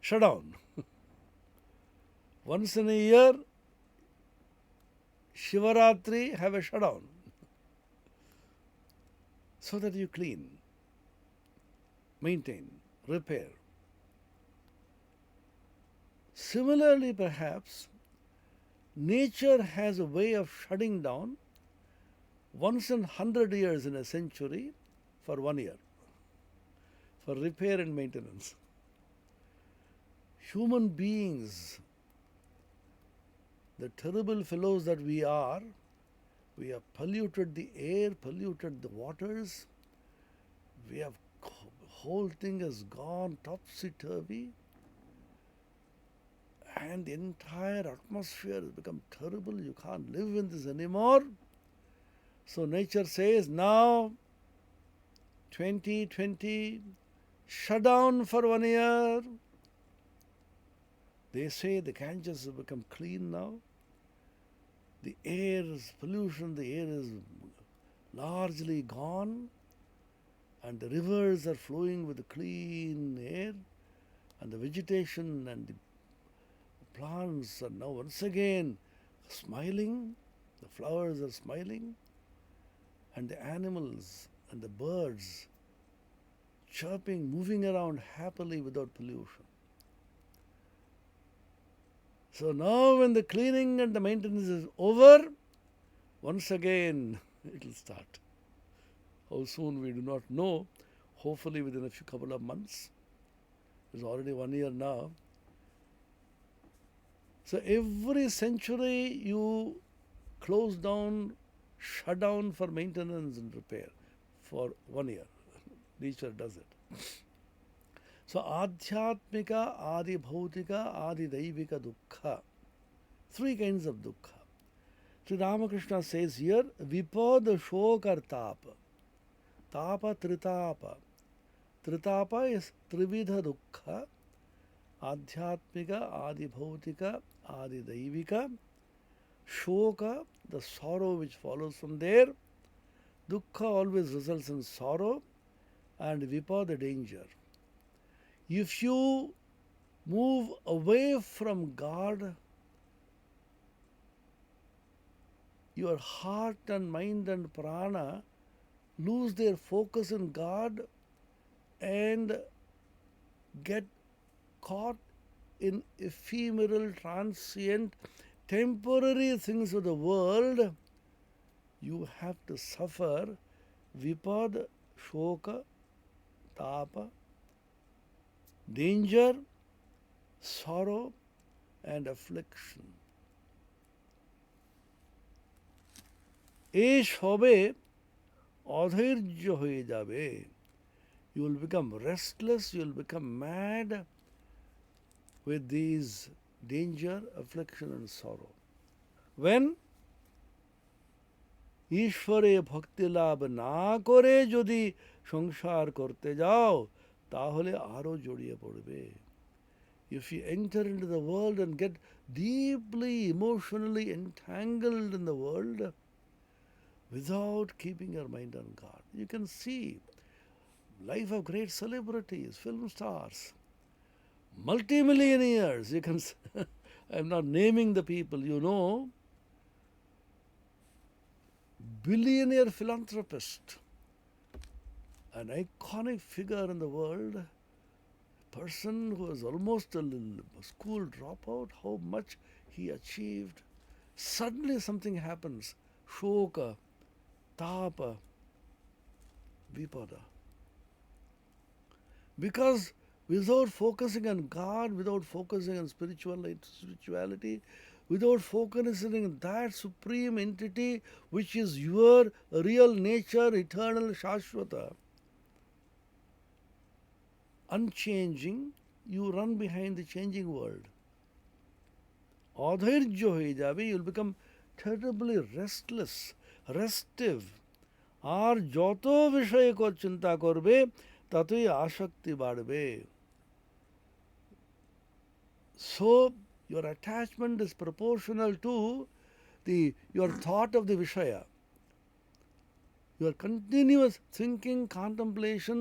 shut down. Once in a year, Shivaratri, have a shutdown. So that you clean, maintain, repair. Similarly, perhaps, nature has a way of shutting down once in 100 years in a century for 1 year, for repair and maintenance. Human beings, the terrible fellows that we have polluted the air, polluted the waters. The whole thing has gone topsy-turvy. And the entire atmosphere has become terrible. You can't live in this anymore. So nature says, now 2020, shut down for 1 year. They say the Ganges has become clean now. The air is pollution, the air is largely gone. and the rivers are flowing with clean air, and the vegetation and the plants are now once again smiling, the flowers are smiling, and the animals and the birds chirping, moving around happily without pollution. So now when the cleaning and the maintenance is over, once again it will start. How soon we do not know, hopefully within a few couple of months. It's already 1 year now. So every century you close down, shut down for maintenance and repair for 1 year. Nature does it. So Adhyatmika, Adi Bhautika, Adi Daivika Dukkha. 3 kinds of dukkha. Sri Ramakrishna says here, Vipad Shokar Tapa. Tapa Tritapa. Tritapa is Trividha Dukkha. Adhyatmika, Adi Bhautika, Adi Daivika. Shoka, the sorrow which follows from there. Dukkha always results in sorrow. And Vipa, the danger. If you move away from God, your heart and mind and prana lose their focus in God and get caught in ephemeral, transient, temporary things of the world, you have to suffer vipad, shoka, tapa, danger, sorrow and affliction. এই সবে অধৈর্য হয়ে যাবে. You will become restless, you will become mad with these danger, affliction and sorrow. When ঈশ্বরে ভক্তি লাভ না করে যদি সংসার করতে যাও, তাহলে আরো জড়িয়ে পড়বে. If you enter into the world and get deeply emotionally entangled in the world without keeping your mind on God, you can see life of great celebrities, film stars, multimillionaires. You can I'm not naming the people, you know, billionaire philanthropist, an iconic figure in the world, a person who was almost a school dropout, how much he achieved. Suddenly something happens, shoka, tapa, vipada. Because without focusing on God, without focusing on spirituality, without focusing on that supreme entity which is your real nature, eternal, shashvata, unchanging, you run behind the changing world. Adhairya hoye jabe, you will become terribly restless, restive. আর যত বিষয়ে চিন্তা করবে ততই আসক্তি বাড়বে. So your attachment is proportional to your thought of the Vishaya. Your continuous thinking, contemplation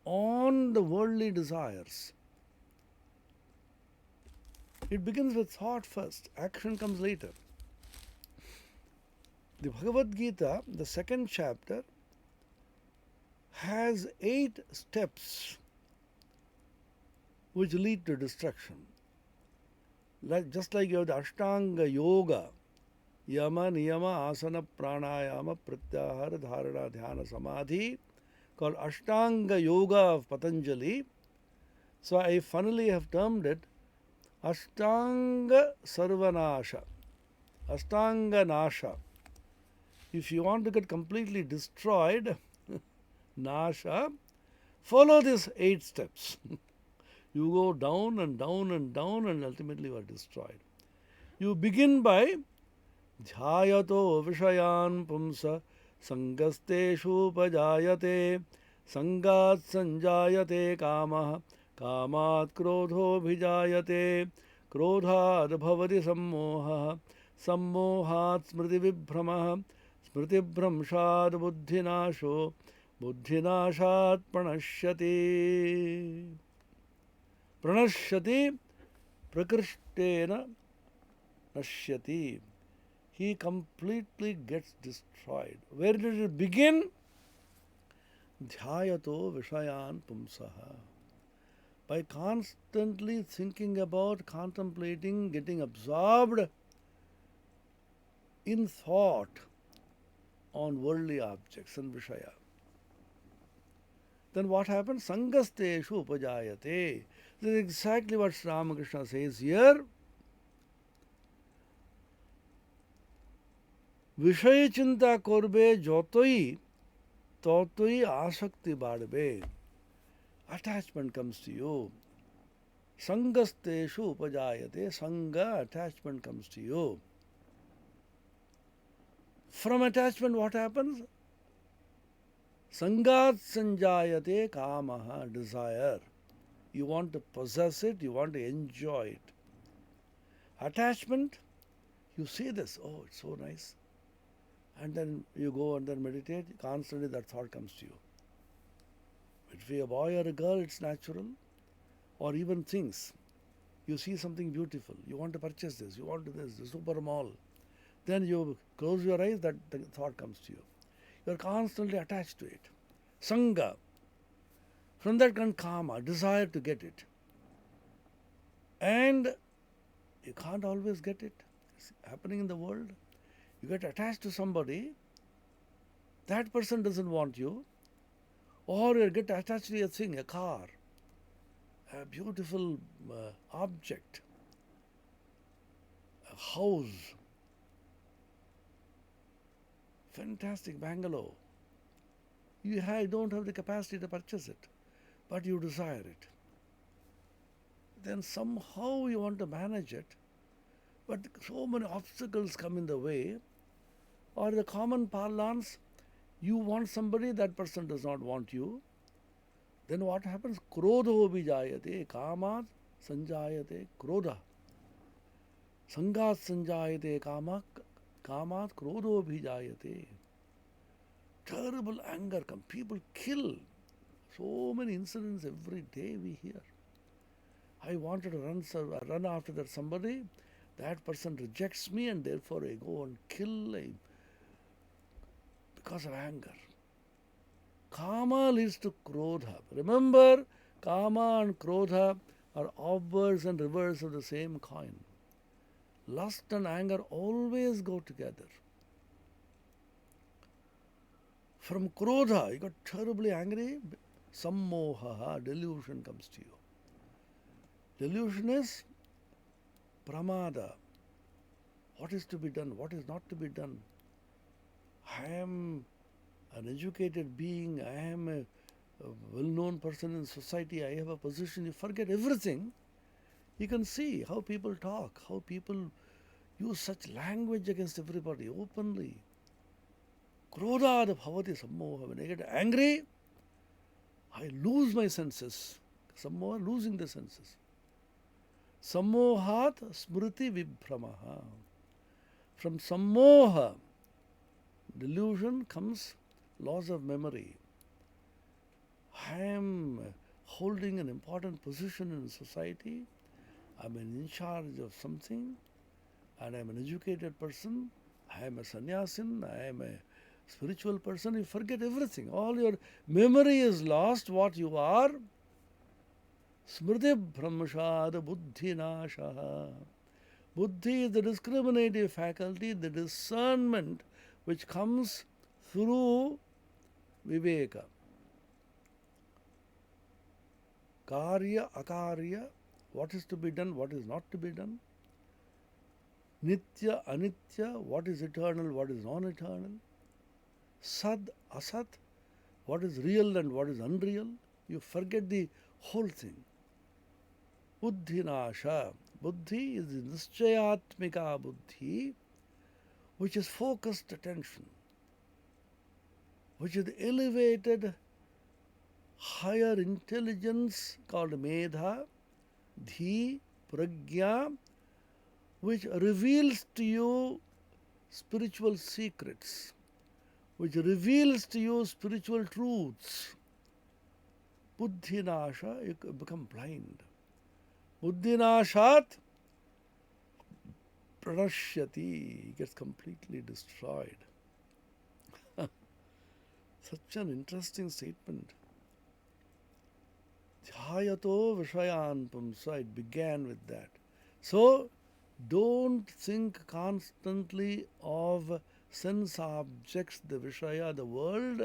on the worldly desires. It begins with thought first, action comes later. The Bhagavad Gita, the 2nd chapter, has 8 steps which lead to destruction. Just like you have the Ashtanga Yoga, Yama, Niyama, Asana, Pranayama, Pratyahara, Dharana, Dhyana, Samadhi, called Ashtanga Yoga of Patanjali. So I funnily have termed it Ashtanga Sarvanasha, Ashtanga Nasha. If you want to get completely destroyed, Nasha, follow these 8 steps. You go down and down and down and ultimately you are destroyed. You begin by Dhyayato Vishayan Pumsa Sangasteshu Pajayate Sangat Sanjayate Kamaha Kamat Krodho Bhijayate Krodhat Bhavati Sammoha Sammohat Smriti Vibhramaha Smriti Bhramshad Buddhinasho buddhinashat pranashyati. Pranashyati prakrishtena nashyati. He completely gets destroyed. Where did it begin? Dhyayato vishayan pumsaha. By constantly thinking about, contemplating, getting absorbed in thought on worldly objects and vishaya. Then what happens? Sangasteshu upajayate. This is exactly what Ramakrishna says here. Vishaya chinta korbe jotoi totoi asakti badbe. Attachment comes to you. Sangasteshu upajayate. Sangha, attachment comes to you. From attachment, what happens? Sangat sanjayate kamaha, desire. You want to possess it, you want to enjoy it. Attachment, you see this, oh, it's so nice. And then you go and then meditate, constantly that thought comes to you. If you're a boy or a girl, it's natural. Or even things. You see something beautiful, you want to purchase this, you want this, the super mall. Then you close your eyes, that the thought comes to you. You are constantly attached to it. Sangha. From that comes kama, desire to get it. And you can't always get it. It's happening in the world. You get attached to somebody, that person doesn't want you, or you get attached to a thing, a car, a beautiful object, a house, fantastic bungalow. You don't have the capacity to purchase it, but you desire it. Then somehow you want to manage it, but so many obstacles come in the way, or the common parlance, you want somebody, that person does not want you. Then what happens? Krodho vijayate, kamat sanjayate, krodha. Sangat sanjayate, kamat krodho vijayate. Terrible anger comes. People kill. So many incidents every day we hear. I wanted to run after that somebody. That person rejects me and therefore I go and kill because of anger. Kama leads to krodha. Remember, kama and krodha are obverse and reverse of the same coin. Lust and anger always go together. From krodha, you got terribly angry, sammoha, delusion comes to you. Delusion is pramada. What is to be done, what is not to be done. I am an educated being, I am a well-known person in society, I have a position. You forget everything. You can see how people talk, how people use such language against everybody openly. Krodha bhavati sammoha. When I get angry, I lose my senses. Sammoha, losing the senses. Sammohat smriti vibhramaha. From sammoha, delusion, comes loss of memory. I am holding an important position in society. I am in charge of something, and I am an educated person. I am a sannyasin. I am a spiritual person. You forget everything. All your memory is lost. What you are. Smriti brahmashad buddhi nashaha. Buddhi is the discriminative faculty, the discernment which comes through viveka. Karya, akarya, what is to be done, what is not to be done. Nitya, anitya, what is eternal, what is non-eternal. Sad, asat, what is real and what is unreal. You forget the whole thing. Buddhi nasha. Buddhi is the nischayatmika buddhi, which is focused attention, which is the elevated higher intelligence called medha, dhi, pragya, which reveals to you spiritual secrets, which reveals to you spiritual truths. Buddhinasha, you become blind. Buddhinashat pranashyati, gets completely destroyed. Such an interesting statement. Dhyayato vishayan pumsa, it began with that. So, don't think constantly of sense objects, the Vishaya, the world,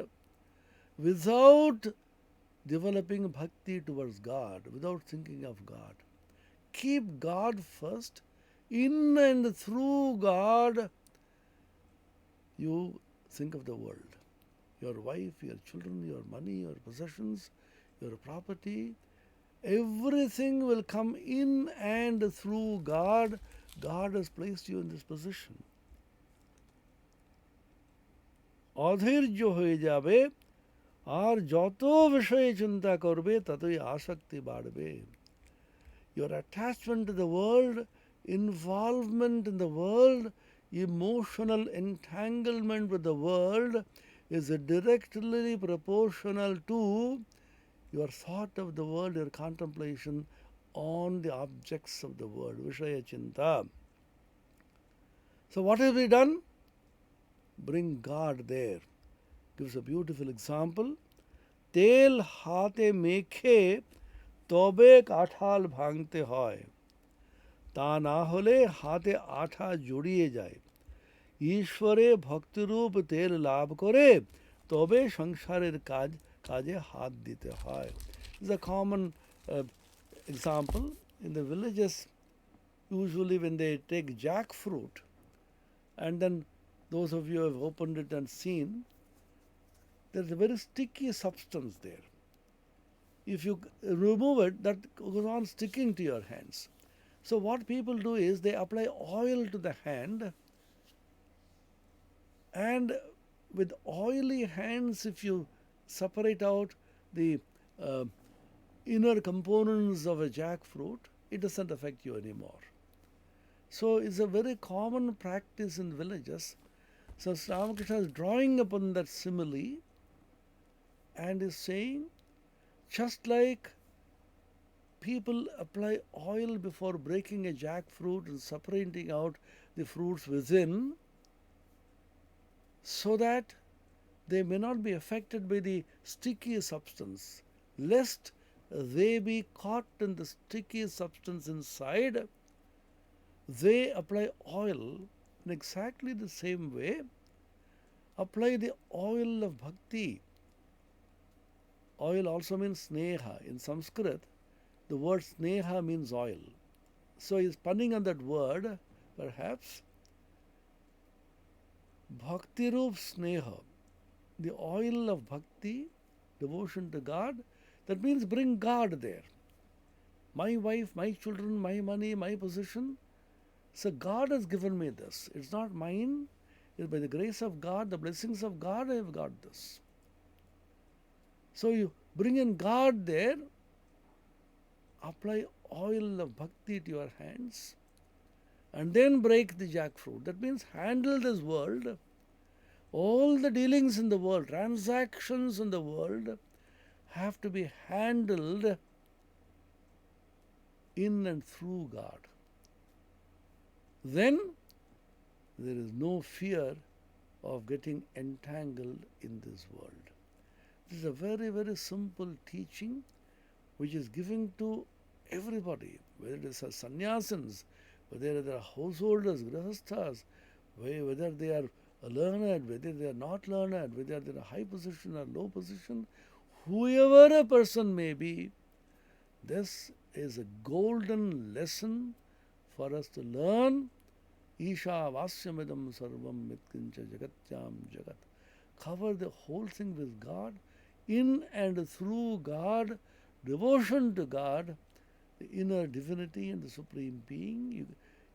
without developing bhakti towards God, without thinking of God. Keep God first. In and through God, you think of the world. Your wife, your children, your money, your possessions, your property, everything will come in and through God. God has placed you in this position. অধৈর্য হয়ে যাবে আর যত বিষয়ে চিন্তা করবে ততই আসক্তি বাড়বে. Your attachment to the world, involvement in the world, emotional entanglement with the world is directly proportional to your thought of the world, your contemplation on the objects of the world, Vishaya Chinta. So what have we done? Bring God there. Gives a beautiful example. তেল হাতে মেখে তবে কাঁঠাল ভাঙতে হয়, তা না হলে হাতে আঠা জড়িয়ে যায়। ঈশ্বরে ভক্তিরূপ তেল লাভ করে তবে সংসারের কাজে হাত দিতে হয়. This is a common example in the villages. Usually when they take jackfruit, and then those of you who have opened it and seen, there's a very sticky substance there. If you remove it, that goes on sticking to your hands. So what people do is they apply oil to the hand, and with oily hands, if you separate out the inner components of a jackfruit, it doesn't affect you anymore. So it's a very common practice in villages. So Ramakrishna is drawing upon that simile and is saying, just like people apply oil before breaking a jackfruit and separating out the fruits within, so that they may not be affected by the sticky substance, lest they be caught in the sticky substance inside, they apply oil in exactly the same way. Apply the oil of bhakti. Oil also means sneha. In Sanskrit, the word sneha means oil. So he's punning on that word, perhaps. Bhakti Rup Sneha, the oil of bhakti, devotion to God, that means bring God there. My wife, my children, my money, my position. So God has given me this. It's not mine. It's by the grace of God, the blessings of God, I have got this. So you bring in God there, apply oil of bhakti to your hands, and then break the jackfruit. That means handle this world. All the dealings in the world, transactions in the world, have to be handled in and through God. Then there is no fear of getting entangled in this world. This is a very, very simple teaching which is given to everybody, whether it is sannyasins, whether they are householders, grihasthas, whether they are learned, whether they are not learned, whether they are in a high position or low position, whoever a person may be, this is a golden lesson for us to learn. Isha vasyamidam sarvam mitkincha jagatyam jagat. Cover the whole thing with God, in and through God, devotion to God, the inner divinity and the supreme being.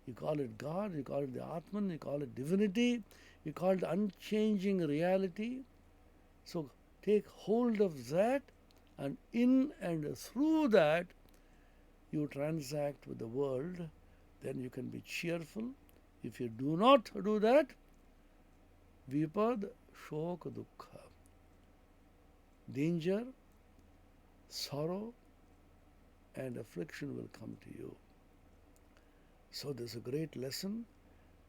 You call it God, you call it the Atman, you call it divinity, you call it unchanging reality. So take hold of that, and in and through that you transact with the world. Then you can be cheerful. If you do not do that, vipad shoka dukkha. Danger, sorrow, and affliction will come to you. So this is a great lesson.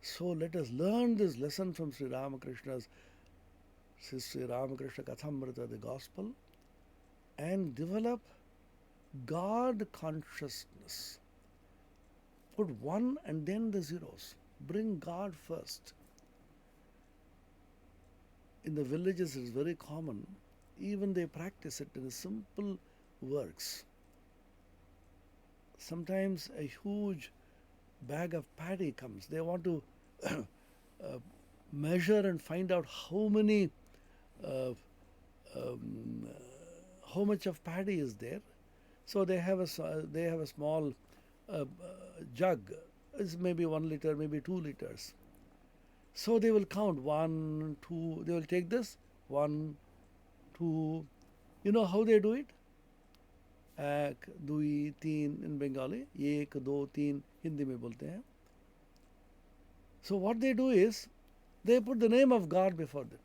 So let us learn this lesson from Sri Ramakrishna's Sri Ramakrishna Kathamrita, the Gospel, and develop God consciousness. Put one and then the zeros. Bring God first. In the villages it is very common. Even they practice it in simple works. Sometimes a huge bag of paddy comes. They want to measure and find out how much of paddy is there. So they have a small jug. It's maybe 1 liter, maybe 2 liters. So they will count 1, 2. They will take this 1, 2. You know how they do it? एक, दुई, तीन in Bengali. एक, दो, तीन हिंदी में बोलते हैं. So what they do is they put the name of God before them.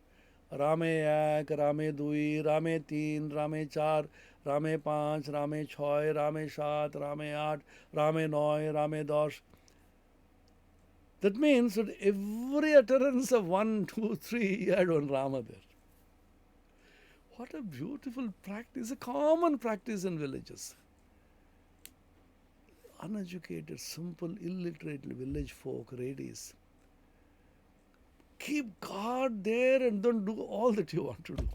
रामे एक, रामे दुई, रामे तीन, रामे चार, रामे पाँच, रामे छय, रामे सात, रामे आठ, रामे नौ, रामे दस. That means that every utterance of 1, 2, 3, you had one Rama there. What a beautiful practice, a common practice in villages. Uneducated, simple, illiterate village folk, ladies. Keep God there and don't do all that you want to do.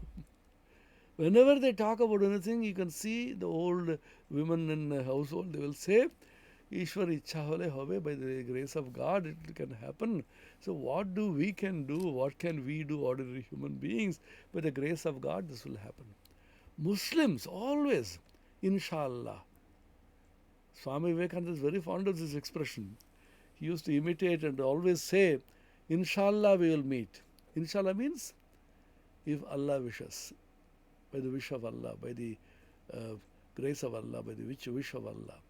Whenever they talk about anything, you can see the old women in the household, they will say, Ishwar ichha hole hobe, by the grace of God it can happen. So what we can do, what can we do, ordinary human beings? By the grace of God this will happen. Muslims always, inshallah. Swami Vivekananda is very fond of this expression. He used to imitate and always say, inshallah we will meet. Inshallah means, if Allah wishes, by the wish of Allah, by the grace of Allah, by the wish of Allah.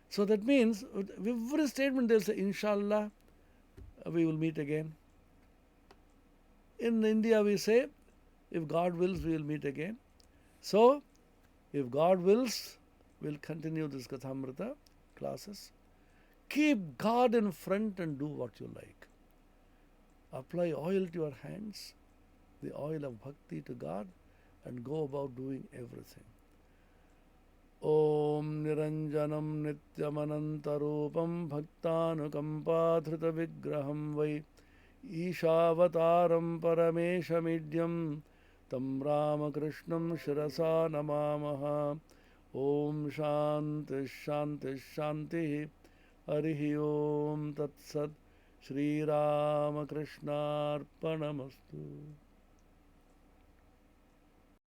So that means, with every statement they'll say, inshallah, we will meet again. In India we say, if God wills, we will meet again. So, if God wills, we'll continue this Kathamrita classes. Keep God in front and do what you like. Apply oil to your hands, the oil of bhakti to God, and go about doing everything. Om Niranjanam Nityamanantarupam Bhaktanukampadhrita Vigraham Vai Ishavataram Parameshamidyam Tam Ramakrishnam Shirasa Namamaha. Om Shanti Shanti Shanti Harihi Om Tat Sat Shri Ramakrishna Arpanamastu.